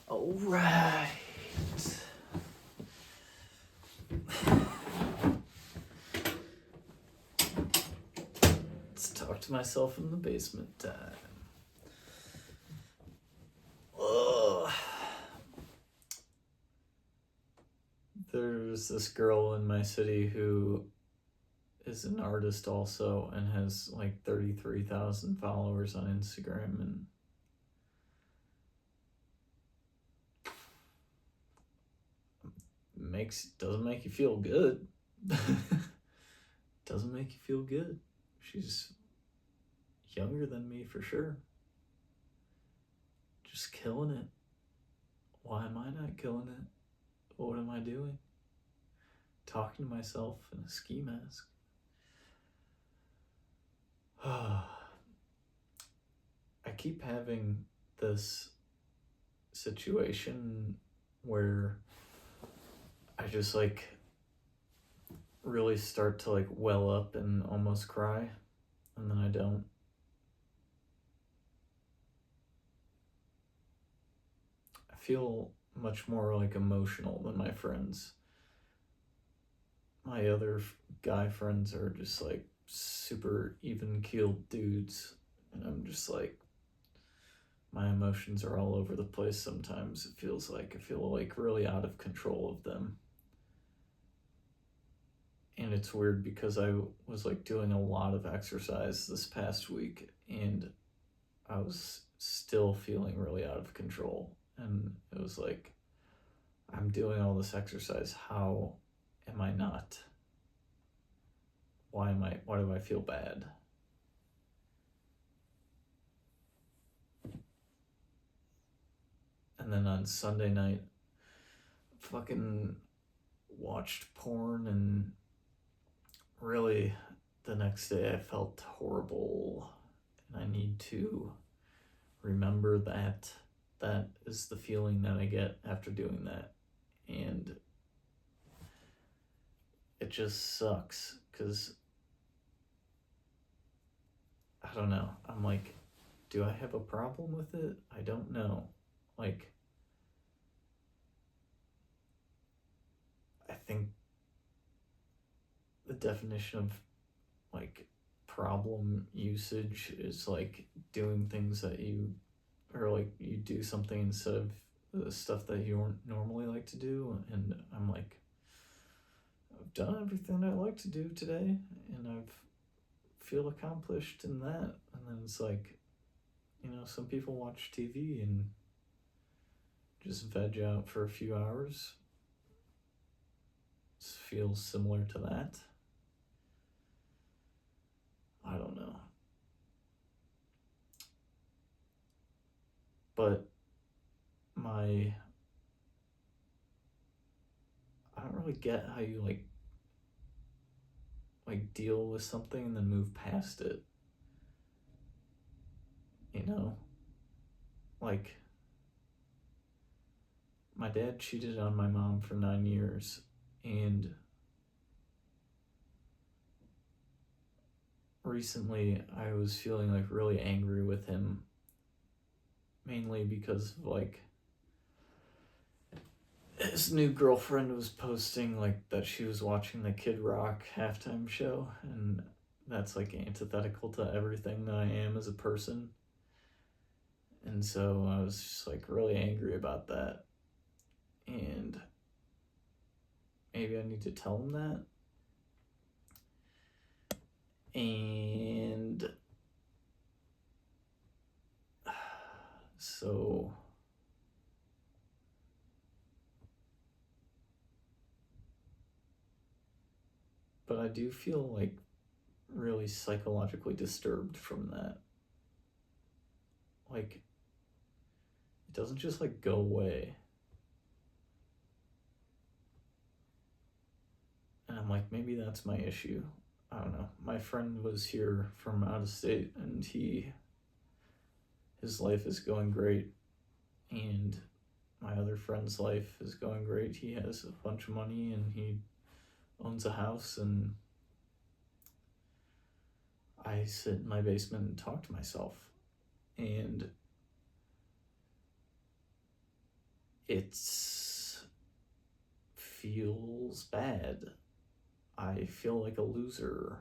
All right. Let's talk to myself in the basement time. Ugh. There's this girl in my city who is an artist also and has like 33,000 followers on Instagram, and doesn't make you feel good. Doesn't make you feel good. She's younger than me for sure. Just killing it. Why am I not killing it? What am I doing? Talking to myself in a ski mask. I keep having this situation where I just like really start to like well up and almost cry, and then I don't. I feel much more like emotional than my friends. My other guy friends are just like super even keeled dudes, and I'm just like, my emotions are all over the place sometimes. It feels like I feel like really out of control of them. And it's weird because I was like doing a lot of exercise this past week, and I was still feeling really out of control. And it was like, I'm doing all this exercise. How am I not? Why do I feel bad? And then on Sunday night, fucking watched porn, and really the next day I felt horrible, and I need to remember that is the feeling that I get after doing that. And it just sucks because I don't know. I'm like, do I have a problem with it? I don't know. Like, I think the definition of like problem usage is like doing things that you, or like you do something instead of the stuff that you don't normally like to do. And I'm like, I've done everything I like to do today, and I've feel accomplished in that. And then it's like, some people watch TV and just veg out for a few hours. It feels similar to that. I don't know. But I don't really get how you like deal with something and then move past it. Like, my dad cheated on my mom for 9 years, and recently I was feeling like really angry with him, mainly because of like his new girlfriend was posting like that she was watching the Kid Rock halftime show, and that's like antithetical to everything that I am as a person. And so I was just like really angry about that, and maybe I need to tell him that. And so but I do feel like really psychologically disturbed from that. Like, it doesn't just like go away. And I'm like, maybe that's my issue. I don't know. My friend was here from out of state, and his life is going great, and my other friend's life is going great. He has a bunch of money and he owns a house, and I sit in my basement and talk to myself. And it's feels bad. I feel like a loser.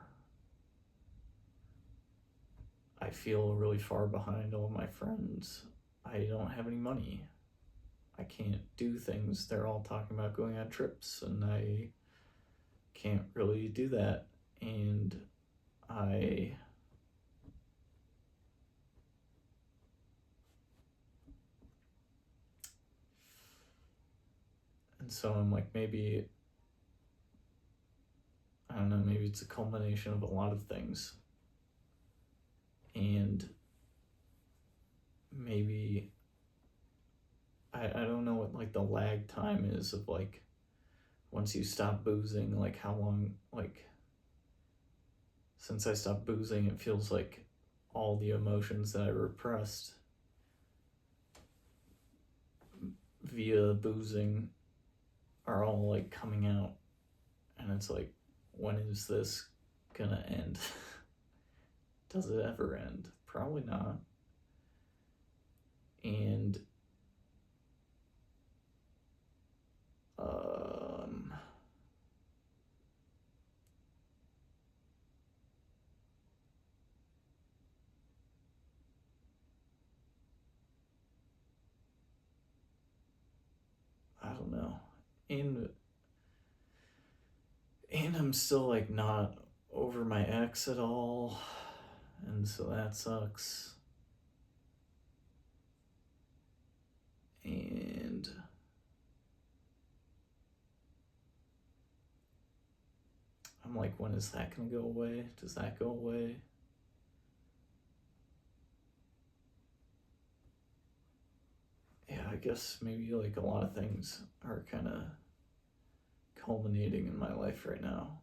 I feel really far behind all my friends. I don't have any money. I can't do things. They're all talking about going on trips, and I can't really do that. And I and so I'm like, maybe, I don't know, maybe it's a culmination of a lot of things. And maybe I don't know what like the lag time is of like once you stop boozing, like how long, like since I stopped boozing, it feels like all the emotions that I repressed via boozing are all like coming out. And it's like, when is this gonna end? Does it ever end? Probably not. And I don't know. And I'm still like not over my ex at all. And so that sucks. And I'm like, when is that gonna go away? Does that go away? Yeah, I guess maybe like a lot of things are kind of culminating in my life right now.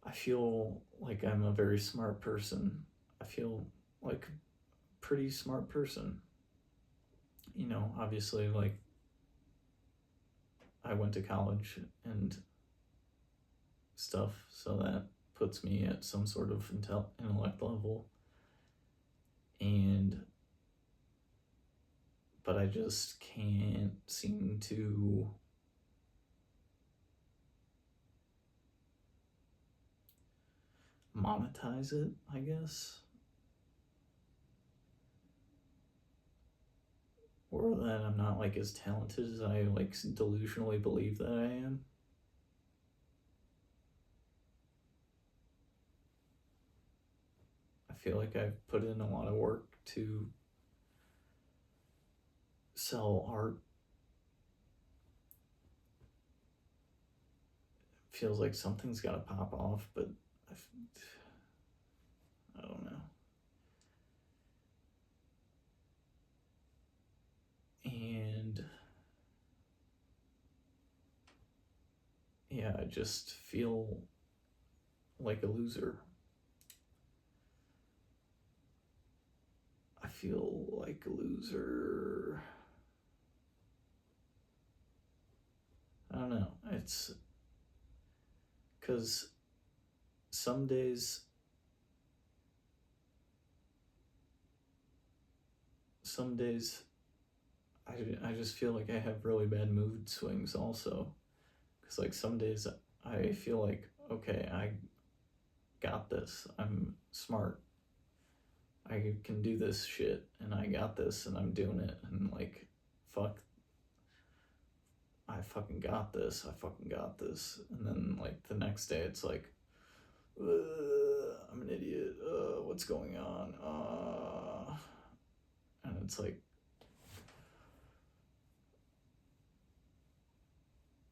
I feel like I'm a very smart person. I feel like a pretty smart person. You know, obviously, like, I went to college and stuff, so that puts me at some sort of intellect level. And, but I just can't seem to monetize it, I guess. Or that I'm not like as talented as I like delusionally believe that I am. I feel like I've put in a lot of work to sell art. Feels like something's got to pop off, but I don't know. And yeah, I just feel like a loser. I feel like a loser. I don't know. It's because some days, some days, I just feel like I have really bad mood swings also. Because, like, some days I feel like, okay, I got this. I'm smart. I can do this shit, and I got this, and I'm doing it. And, like, fuck, I fucking got this. I fucking got this. And then, like, the next day, it's like, I'm an idiot. What's going on? And it's like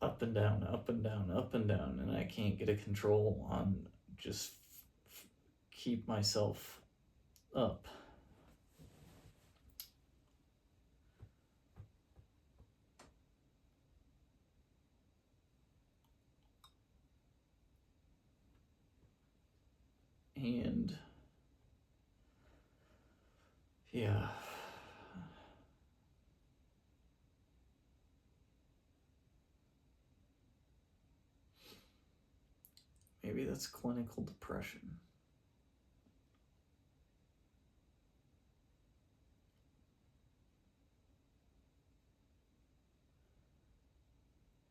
up and down, up and down, up and down, and I can't get a control on just keep myself up. And yeah. Maybe that's clinical depression.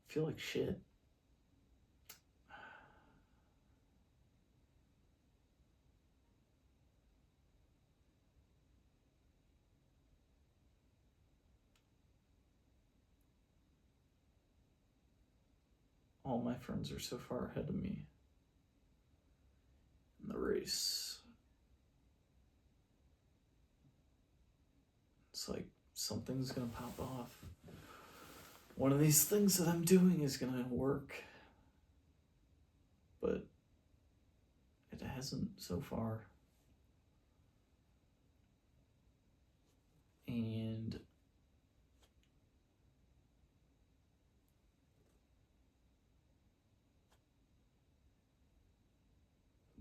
feel like shit. All my friends are so far ahead of me in the race. It's like something's gonna pop off. One of these things that I'm doing is gonna work, but it hasn't so far. And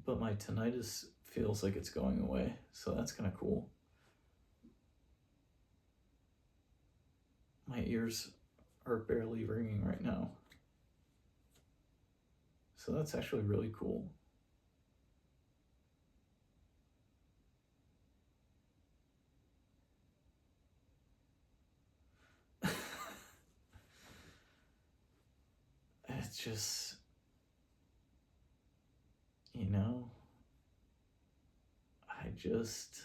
but my tinnitus feels like it's going away, so that's kind of cool. My ears are barely ringing right now, so that's actually really cool. It's just, you know, I just,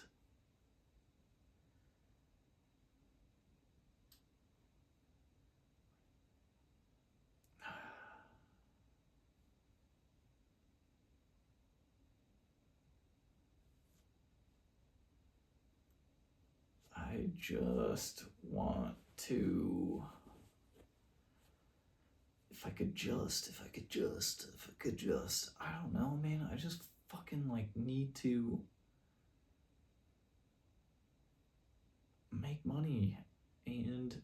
I just want to, if I could just, I don't know, man, I just fucking like need to make money and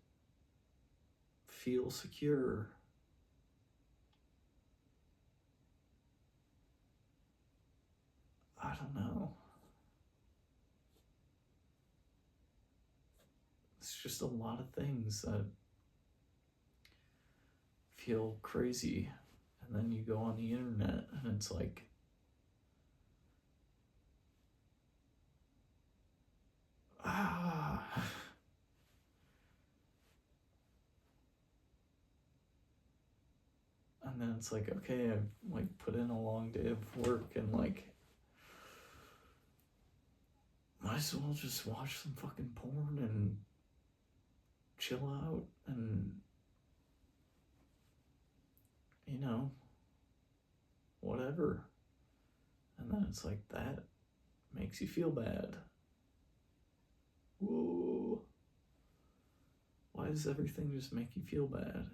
feel secure. I don't know. It's just a lot of things that feel crazy. And then you go on the internet and it's like, ah. And then it's like, okay, I've like put in a long day of work and like, might as well just watch some fucking porn and chill out and, you know, whatever. And then it's like, that makes you feel bad. Whoa. Why does everything just make you feel bad?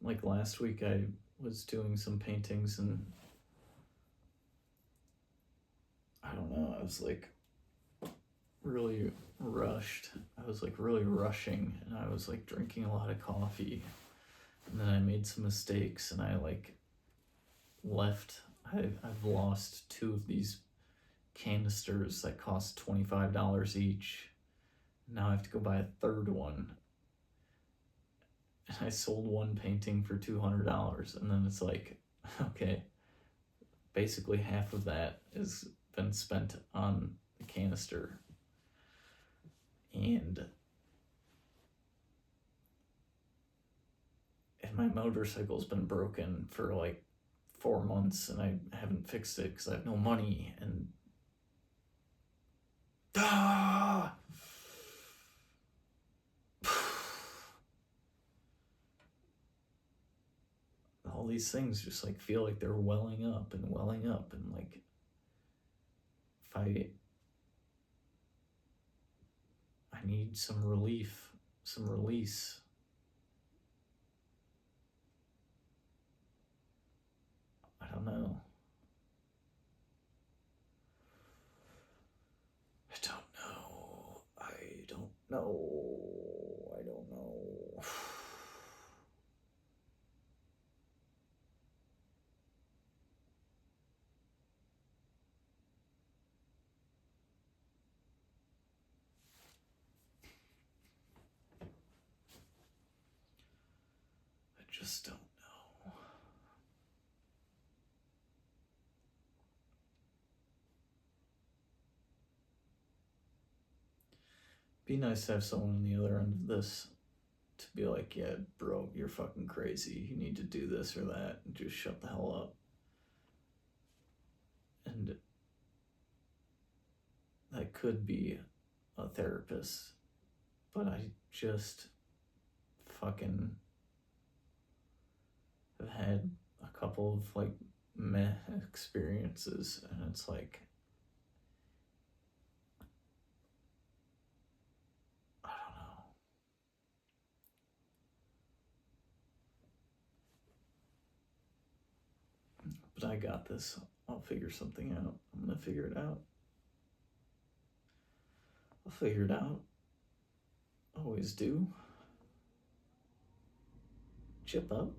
Like last week, I was doing some paintings and I don't know, I was like really rushed. I was like really rushing and I was like drinking a lot of coffee. And then I made some mistakes and I like left. I've lost 2 of these canisters that cost $25 each. Now I have to go buy a third one. And I sold one painting for $200. And then it's like, okay, basically half of that has been spent on the canister. And my motorcycle's been broken for like 4 months and I haven't fixed it because I have no money. And all these things just like feel like they're welling up and like if I need some relief, some release. I don't know. I don't know. I don't know. I just don't know. Be nice to have someone on the other end of this to be like, yeah, bro, you're fucking crazy. You need to do this or that. And just shut the hell up. And that could be a therapist, but I just fucking have had a couple of like meh experiences, and it's like, I don't know. But I got this. I'll figure something out. I'm gonna figure it out. I'll figure it out. Always do. Chip up.